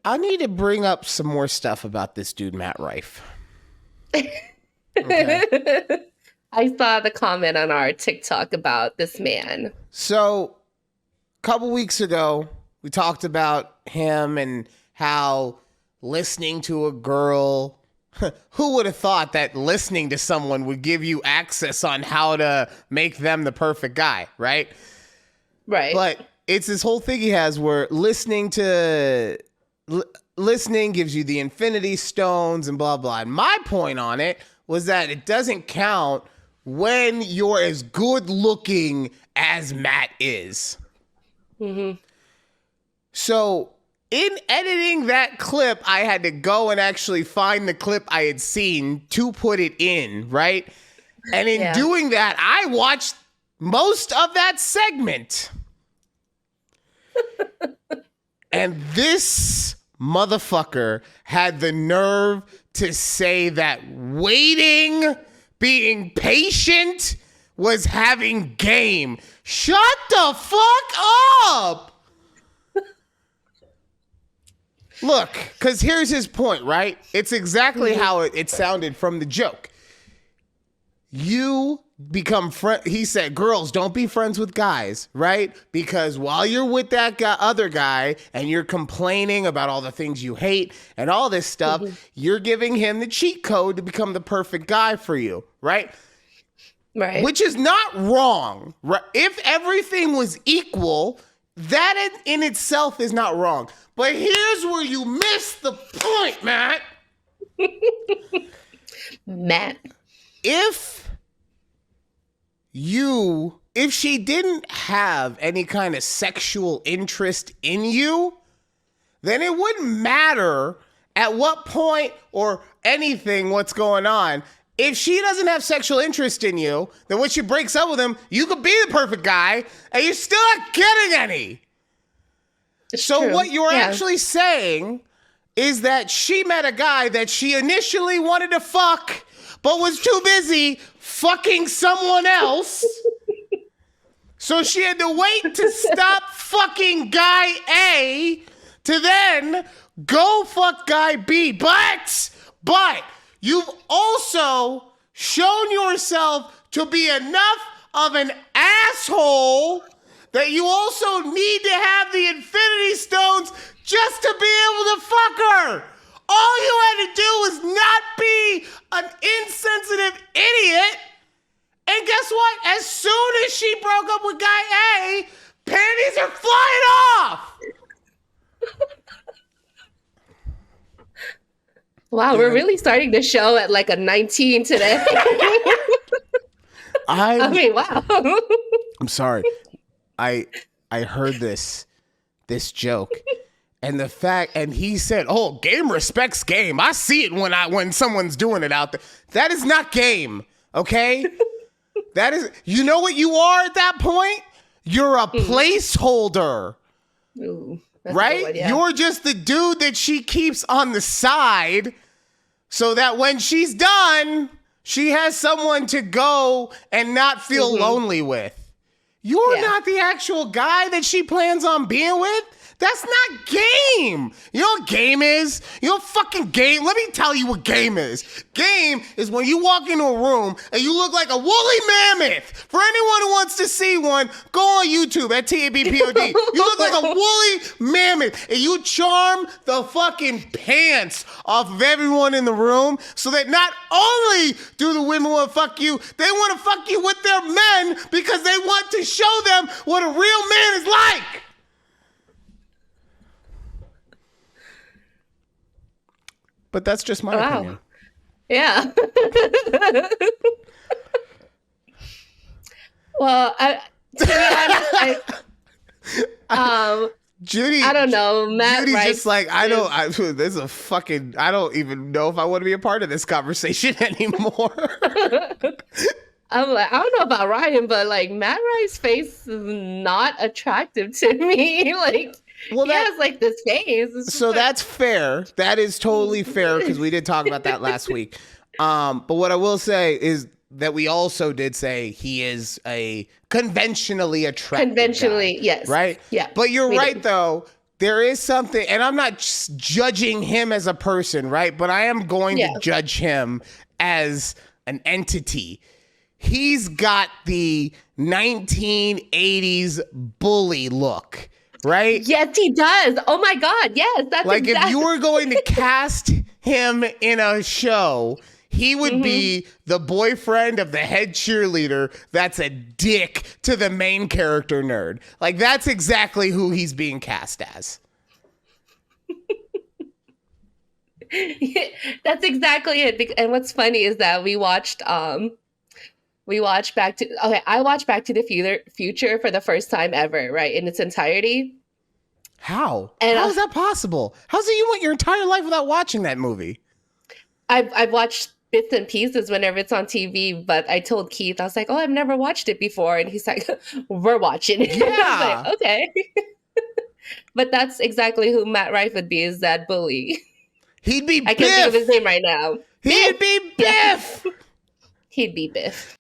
I need to bring up some more stuff about this dude, Matt Rife. Okay. I saw the comment on our TikTok about this man. So, a couple weeks ago, we talked about him and how listening to a girl, who would have thought that listening to someone would give you access on how to make them the perfect guy, right? Right. But it's this whole thing he has where listening gives you the infinity stones and blah, blah. And my point on it was that it doesn't count when you're as good looking as Matt is. Mm-hmm. So in editing that clip, I had to go and actually find the clip I had seen to put it in, right? And in doing that, I watched most of that segment. And this motherfucker had the nerve to say that waiting, being patient, was having game. Shut the fuck up! Look, because here's his point, right? It's exactly how it sounded from the joke. You become friend. He said, girls, don't be friends with guys, right? Because while you're with that other guy and you're complaining about all the things you hate and all this stuff, you're giving him the cheat code to become the perfect guy for you, right? Right. Which is not wrong. Right? If everything was equal, that in itself is not wrong. But here's where you miss the point, Matt. Matt. If she didn't have any kind of sexual interest in you, then it wouldn't matter at what point or anything what's going on. If she doesn't have sexual interest in you, then when she breaks up with him, you could be the perfect guy and you're still not getting any. It's so true. What you're actually saying is that she met a guy that she initially wanted to fuck, but was too busy fucking someone else. So she had to wait to stop fucking guy A to then go fuck guy B. But you've also shown yourself to be enough of an asshole that you also need to have the infinity stones just to be able to fuck her. All you had to do was not be an insensitive idiot. And guess what? As soon as she broke up with guy A, panties are flying off. Wow, we're really starting the show at like a 19 today. I mean, wow. I'm sorry. I heard this joke. And he said, "Oh, game respects game. I see it when someone's doing it out there." That is not game, okay? That is, you know what you are at that point? You're a placeholder. Ooh, right? One, yeah. You're just the dude that she keeps on the side so that when she's done, she has someone to go and not feel lonely with. You're not the actual guy that she plans on being with. That's not game. You know what game is? You know fucking game? Let me tell you what game is. Game is when you walk into a room and you look like a woolly mammoth. For anyone who wants to see one, go on YouTube at takeabreathpod. You look like a woolly mammoth and you charm the fucking pants off of everyone in the room so that not only do the women want to fuck you, they want to fuck you with their men because they want to show them what a real man is like. But that's just my opinion. Yeah. Well, to be honest, Judy, I don't know. Matt Judy's Rife just like, I don't even know if I want to be a part of this conversation anymore. I'm like, I don't know about Ryan, but like Matt Rife's face is not attractive to me. Like, well, he has like this face. So that's fair. That is totally fair because we did talk about that last week. But what I will say is that we also did say he is a conventionally attractive guy, yes. right? Yeah. But you're right, though. there is something, and I'm not judging him as a person, right? But I am going to judge him as an entity. He's got the 1980s bully look, right? Yes, he does. Oh my God. Yes, that's like if you were going to cast him in a show, he would be the boyfriend of the head cheerleader that's a dick to the main character nerd. Like, that's exactly who he's being cast as. That's exactly it. And what's funny is that I watched Back to the Future for the first time ever, right? In its entirety. How? And how is that possible? How's it you went your entire life without watching that movie? I've watched bits and pieces whenever it's on TV, but I told Keith, I was like, oh, I've never watched it before. And he's like, we're watching it. Yeah. I was like, okay. But that's exactly who Matt Rife would be, is that bully. He'd be Biff. I can't think of his name right now. He'd be Biff. He'd be Biff.